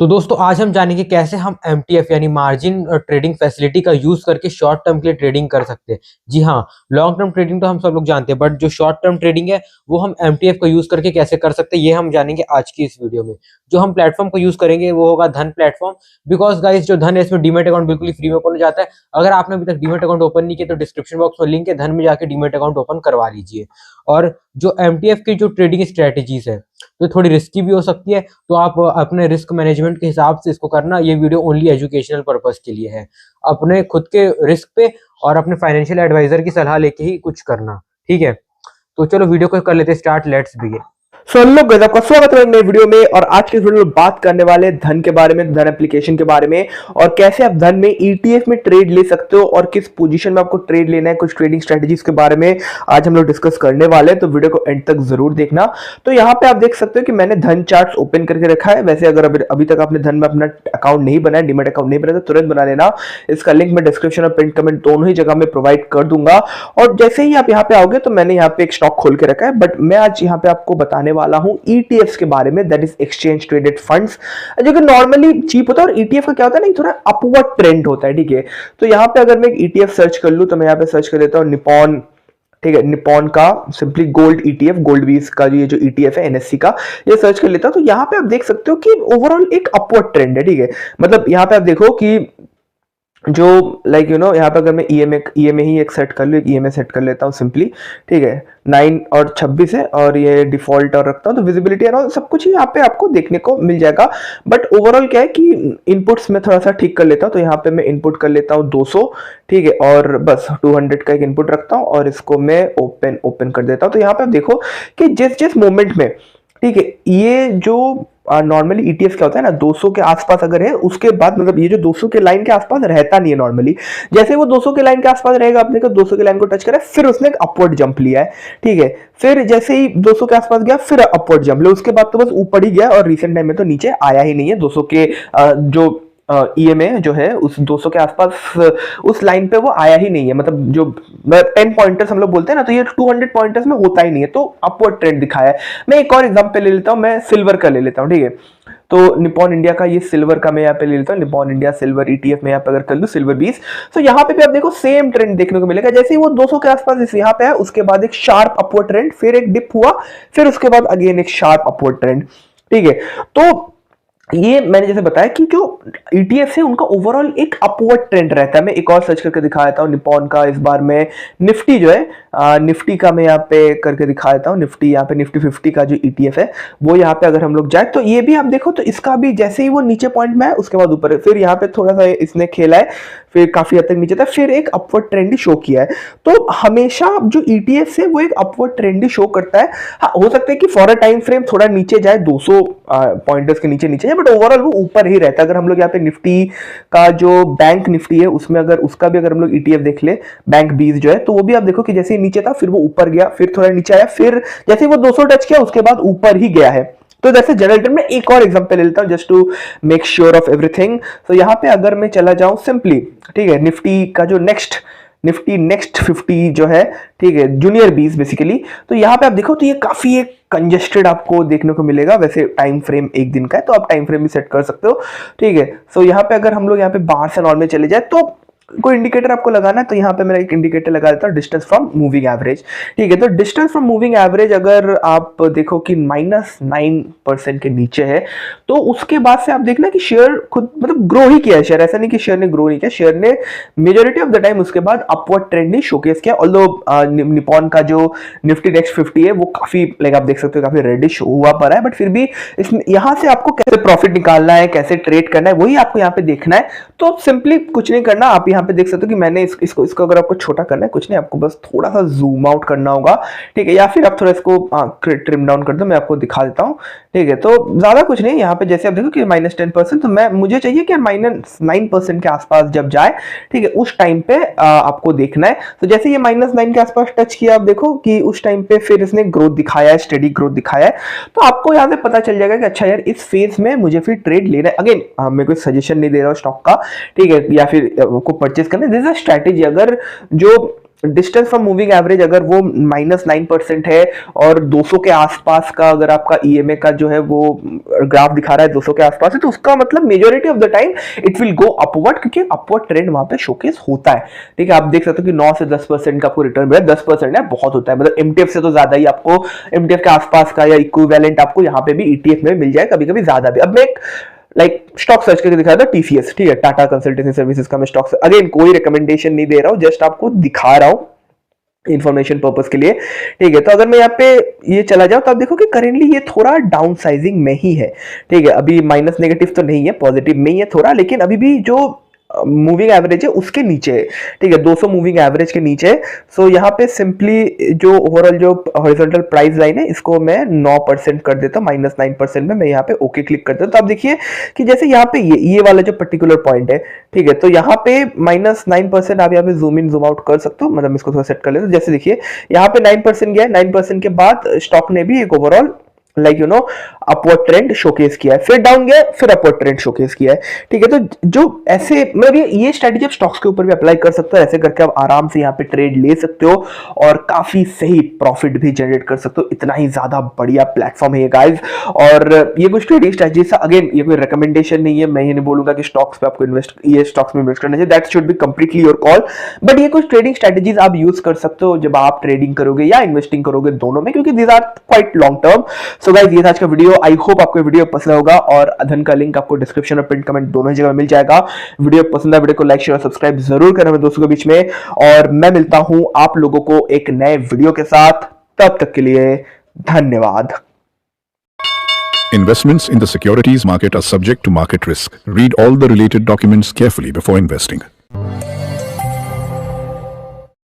तो दोस्तों आज हम जानेंगे कैसे हम एमटीएफ यानी मार्जिन ट्रेडिंग फैसिलिटी का यूज करके शॉर्ट टर्म के लिए ट्रेडिंग कर सकते हैं। जी हाँ, लॉन्ग टर्म ट्रेडिंग तो हम सब लोग जानते हैं, बट जो शॉर्ट टर्म ट्रेडिंग है वो हम एमटीएफ का यूज करके कैसे कर सकते हैं, ये हम जानेंगे आज की इस वीडियो में। जो हम प्लेटफॉर्म को यूज करेंगे वो होगा धन प्लेटफॉर्म। बिकॉज गाइस जो धन है इसमें डीमेट अकाउंट बिल्कुल ही फ्री में ओपन हो जाता है। अगर आपने अभी तक डीमेट अकाउंट ओपन नहीं किया तो डिस्क्रिप्शन बॉक्स में लिंक है, धन में जाके डीमेट अकाउंट ओपन करवा लीजिए। और जो एमटीएफ की जो ट्रेडिंग स्ट्रेटेजीज है तो थोड़ी रिस्की भी हो सकती है, तो आप अपने रिस्क मैनेजमेंट के हिसाब से इसको करना। ये वीडियो ओनली एजुकेशनल पर्पस के लिए है, अपने खुद के रिस्क पे और अपने फाइनेंशियल एडवाइजर की सलाह लेके ही कुछ करना, ठीक है। तो चलो वीडियो को कर लेते हैं start, let's begin. Hello guys, आपका स्वागत है नए वीडियो में। और आज के इस वीडियो में बात करने वाले हैं धन के बारे में, धन एप्लीकेशन के बारे में, और कैसे आप धन में ईटीएफ में ट्रेड ले सकते हो और किस पोजीशन में आपको ट्रेड लेना है। कुछ ट्रेडिंग स्ट्रेटजीज के बारे में आज हम लोग डिस्कस करने वाले हैं, तो वीडियो को एंड तक जरूर देखना। तो यहाँ पे आप देख सकते हो कि मैंने धन चार्ट्स ओपन करके रखा है। वैसे अगर अभी तक आपने धन में अपना अकाउंट नहीं बनाया, डीमेट अकाउंट नहीं बनाया, तो तुरंत बना लेना। इसका लिंक मैं डिस्क्रिप्शन और पिन कमेंट दोनों ही जगह में प्रोवाइड कर दूंगा। और जैसे ही आप यहाँ पे आओगे तो मैंने यहाँ पे एक स्टॉक खोल के रखा है, बट मैं आज यहाँ पे आपको बताने वाला हूँ ईटीएफ के बारे में, that is exchange traded funds, जो कि नॉर्मली चीप होता है। और ईटीएफ का क्या होता है ना, थोड़ा अपवर्ड ट्रेंड होता है, ठीक है। तो यहाँ पे अगर मैं ईटीएफ सर्च कर लूं तो मैं यहाँ पे सर्च कर लेता हूँ निपॉन, ठीक है। निपॉन का सिंपली गोल्ड ईटीएफ, गोल्ड वीज का ये जो ईटीएफ है एनएससी का, ये सर्च कर लेता हूं। तो यहाँ पे आप देख सकते हो कि ओवरऑल एक अपवर्ड ट्रेंड है, ठीक है। मतलब यहाँ पे आप देखो कि जो लाइक यहाँ पे अगर मैं ईएमए ही एक सेट कर लूँ, एक ईएमए सेट कर लेता हूँ सिंपली, ठीक है। 9 और 26 है और ये डिफॉल्ट और रखता हूँ, तो विजिबिलिटी और सब कुछ ही यहाँ पे आपको देखने को मिल जाएगा। बट ओवरऑल क्या है कि इनपुट्स में थोड़ा सा ठीक कर लेता हूँ। तो यहाँ पे मैं इनपुट कर लेता हूँ 200, ठीक है, और बस 200 का एक इनपुट रखता हूँ और इसको मैं ओपन कर देता हूँ। तो यहाँ पे आप देखो कि जिस मोमेंट में, ठीक है, ये जो नॉर्मली ईटीएफ क्या होता है ना, 200 के आसपास अगर है उसके बाद, मतलब ये जो 200 के लाइन के आसपास रहता नहीं है नॉर्मली। जैसे वो 200 के लाइन के आसपास रहेगा, आपने 200 के लाइन को टच करा, फिर उसने एक अपवर्ड जंप लिया है, ठीक है। फिर जैसे ही 200 के आसपास गया फिर अपवर्ड जंप लिया, उसके बाद तो बस ऊपर ही गया और रिसेंट टाइम में तो नीचे आया ही नहीं है। 200 के जो ईएमए जो है उस 200 के आसपास उस लाइन पे वो आया ही नहीं है। मतलब जो 10 पॉइंटर्स हम लोग बोलते हैं ना, तो ये 200 पॉइंटर्स में होता ही नहीं है, तो अपवर्ड ट्रेंड दिखाया है। मैं एक और एग्जांपल ले लेता हूं, मैं सिल्वर का ले लेता हूं, ठीक है। तो निपॉन इंडिया का, ये सिल्वर का मैं यहाँ पे ले लेता हूँ, निपॉन इंडिया सिल्वर ईटीएफ में यहाँ पे अगर कर लूँ सिल्वर 20, तो यहाँ पे भी आप देखो सेम ट्रेंड देखने को मिलेगा। जैसे ही वो 200 के आसपास यहाँ पे है, उसके बाद एक शार्प अपवर्ड ट्रेंड, फिर एक डिप हुआ, फिर उसके बाद अगेन एक शार्प अपवर्ड ट्रेंड, ठीक है। तो ये मैंने जैसे बताया कि जो ETF है उनका ओवरऑल एक अपवर्ड ट्रेंड रहता है। मैं एक और सर्च करके दिखा देता हूँ निपॉन का। इस बार मैं निफ्टी जो है, निफ्टी का मैं यहाँ पे करके दिखा देता हूँ। निफ्टी, यहाँ पे निफ्टी 50 का जो ETF है वो यहाँ पे अगर हम लोग जाए तो ये भी आप देखो, तो इसका भी जैसे ही वो नीचे पॉइंट में है उसके बाद ऊपर है, फिर यहाँ पे थोड़ा सा इसने खेला है, फिर काफी हद तक नीचे था, फिर एक अपवर्ड ट्रेंड ही शो किया है। तो हमेशा जो ETF है वो एक अपवर्ड ट्रेंड ही शो करता है। हाँ, हो सकता है कि फॉर अ टाइम फ्रेम थोड़ा नीचे जाए, 200 पॉइंटर्स के नीचे जाए, बट ओवरऑल वो ऊपर ही रहता है। अगर हम लोग यहाँ पे निफ्टी का जो बैंक निफ्टी है उसमें अगर उसका भी अगर हम लोग ETF देख ले, बैंक 20 जो है, तो वो भी आप देखो कि जैसे ही नीचे था फिर वो ऊपर गया, फिर थोड़ा नीचे आया, फिर जैसे वो 200 टच किया उसके बाद ऊपर ही गया है। तो जैसे जनरल टर्म में एक और एग्जांपल ले लेता हूं just to make sure of everything. तो यहाँ पे अगर मैं चला जाऊं सिंपली, ठीक है, निफ्टी का जो निफ्टी नेक्स्ट 50 जो है, ठीक है, जूनियर 20 बेसिकली। तो यहाँ पे आप देखो तो ये काफी एक कंजेस्टेड आपको देखने को मिलेगा। वैसे टाइम फ्रेम एक दिन का है तो आप टाइम फ्रेम भी सेट कर सकते हो, ठीक है। सो यहाँ पे अगर हम लोग यहाँ पे बाहर से नॉर्मल चले जाए तो कोई इंडिकेटर आपको लगाना है, तो यहाँ पे मेरा एक इंडिकेटर लगा देता हूँ, डिस्टेंस फ्रॉम मूविंग एवरेज, ठीक है। तो डिस्टेंस फ्रॉम मूविंग एवरेज अगर आप देखो कि -9% के नीचे है, तो उसके बाद से आप देखना कि शेयर खुद मतलब ग्रो ही किया है। शेयर ऐसा नहीं कि शेयर ने ग्रो नहीं किया, शेयर ने मेजोरिटी ऑफ द टाइम उसके बाद अपवर्ड ट्रेंड ही शोकेस किया। ऑल्दो निपॉन का जो निफ्टी नेक्स्ट 50 है वो काफी लाइक आप देख सकते हो काफी रेडिश हुआ पड़ा है, बट फिर भी इसमें यहाँ से आपको कैसे प्रॉफिट निकालना है, कैसे ट्रेड करना है, वही आपको यहाँ पे देखना है। तो सिंपली कुछ नहीं करना, आप यहाँ पे देख सकते हो कि मैंने इसको अगर आपको छोटा करना है, कुछ नहीं, आपको बस थोड़ा सा जूम आउट करना होगा, ठीक है, या फिर आप थोड़ा इसको ट्रिम डाउन कर दो, मैं आपको दिखा देता हूं, ठीक है। तो ज्यादा कुछ नहीं, यहाँ पे जैसे आप देखो कि -10%, तो मुझे चाहिए कि -9% के आसपास जब जाए, ठीक है, उस टाइम पे आपको देखना है। तो जैसे ये -9 के आसपास टच किया, आप देखो कि उस टाइम पे फिर इसने ग्रोथ दिखाया है, स्टेडी ग्रोथ दिखाया है। तो आपको यहाँ से पता चल जाएगा कि अच्छा यार इस फेज में मुझे फिर ट्रेड लेना है। अगेन मैं कोई सजेशन नहीं दे रहा हूँ स्टॉक का, ठीक है, या फिर को परचेज करना, दिस इज अ स्ट्रैटेजी। अगर जो डिस्टेंस फ्रॉम मूविंग एवरेज अगर वो -9% है और 200 के आसपास का अगर आपका ईएमए का जो है वो ग्राफ दिखा रहा है 200 के आसपास है, तो उसका मतलब majority of the time it will go upward, क्योंकि अपवर्ड ट्रेंड वहां पे शोकेस होता है। ठीक है, आप देख सकते हो कि 9 से 10% का आपको रिटर्न मिला। 10% है, बहुत होता है, मतलब एमटीएफ से तो ज्यादा ही आपको, एमटीएफ के आसपास का या इक्विवेलेंट आपको यहाँ पे भी ईटीएफ में मिल जाए, कभी कभी ज्यादा भी। अब मैं एक स्टॉक सर्च करके दिखा रहा था टीसीएस, ठीक है, टाटा कंसल्टेंसी सर्विसेज का मैं स्टॉक, अगेन कोई रिकमेंडेशन नहीं दे रहा हूं, जस्ट आपको दिखा रहा हूं इंफॉर्मेशन पर्पस के लिए। ठीक है, तो अगर मैं यहाँ पे ये चला जाऊं तो आप देखो कि करेंटली ये थोड़ा डाउन साइजिंग में ही है। ठीक है, अभी माइनस नेगेटिव तो नहीं है, पॉजिटिव में ही है थोड़ा, लेकिन अभी भी जो मूविंग एवरेज है उसके नीचे है। ठीक है, 200 मूविंग एवरेज के नीचे। सो यहाँ पे सिंपली जो ओवरऑल जो हॉरिजॉन्टल प्राइस लाइन है इसको मैं 9% कर देता हूँ, -9% में मैं यहाँ पे ओके क्लिक कर देता हूँ। तो आप देखिए कि जैसे यहाँ पे ये वाला जो पर्टिकुलर पॉइंट है, ठीक है, तो यहाँ पे -9% आप यहाँ पे जूम इन जूम आउट कर सकते हो, मतलब इसको थोड़ा सेट कर लेते हो। जैसे देखिए यहाँ पे 9% गया है, 9% के बाद स्टॉक ने भी एक ओवरऑल अपवर्ड ट्रेंड शोकेस किया है, फिर डाउन गया, फिर अपवर्ड ट्रेंड शोकेस किया है। ठीक है, तो जो ऐसे मतलब ये स्ट्रेटजी आप स्टॉक्स के ऊपर भी अप्लाई कर सकते हो, ऐसे करके आप आराम से यहाँ पे ट्रेड ले सकते हो और काफी सही प्रॉफिट भी जनरेट कर सकते हो। इतना ही ज्यादा बढ़िया प्लेटफॉर्म है ये गाइस। और ये कुछ ट्रेडिंग स्ट्रेटजी से, अगेन ये कोई रिकमेंडेशन नहीं है, मैं ये नहीं बोलूंगा कि स्टॉक्स पे आपको ये स्टॉक्स में इन्वेस्ट करना चाहिए, that should be completely your call. But ये कुछ ट्रेडिंग स्ट्रेटजीज आप यूज कर सकते हो जब आप ट्रेडिंग करोगे या इन्वेस्टिंग करोगे, दोनों में, क्योंकि these are quite long term. So guys, ये था आज का वीडियो। आई होप आपको वीडियो पसंद होगा और धन का लिंक आपको डिस्क्रिप्शन और पिन कमेंट दोनों जगह मिल जाएगा। वीडियो पसंद है, वीडियो को लाइक शेयर और सब्सक्राइब जरूर करना मेरे दोस्तों के बीच में, और मैं मिलता हूं आप लोगों को एक नए वीडियो के साथ। तब तक के लिए धन्यवाद। Investments in the securities market are subject to market risk. Read all the related documents carefully before investing.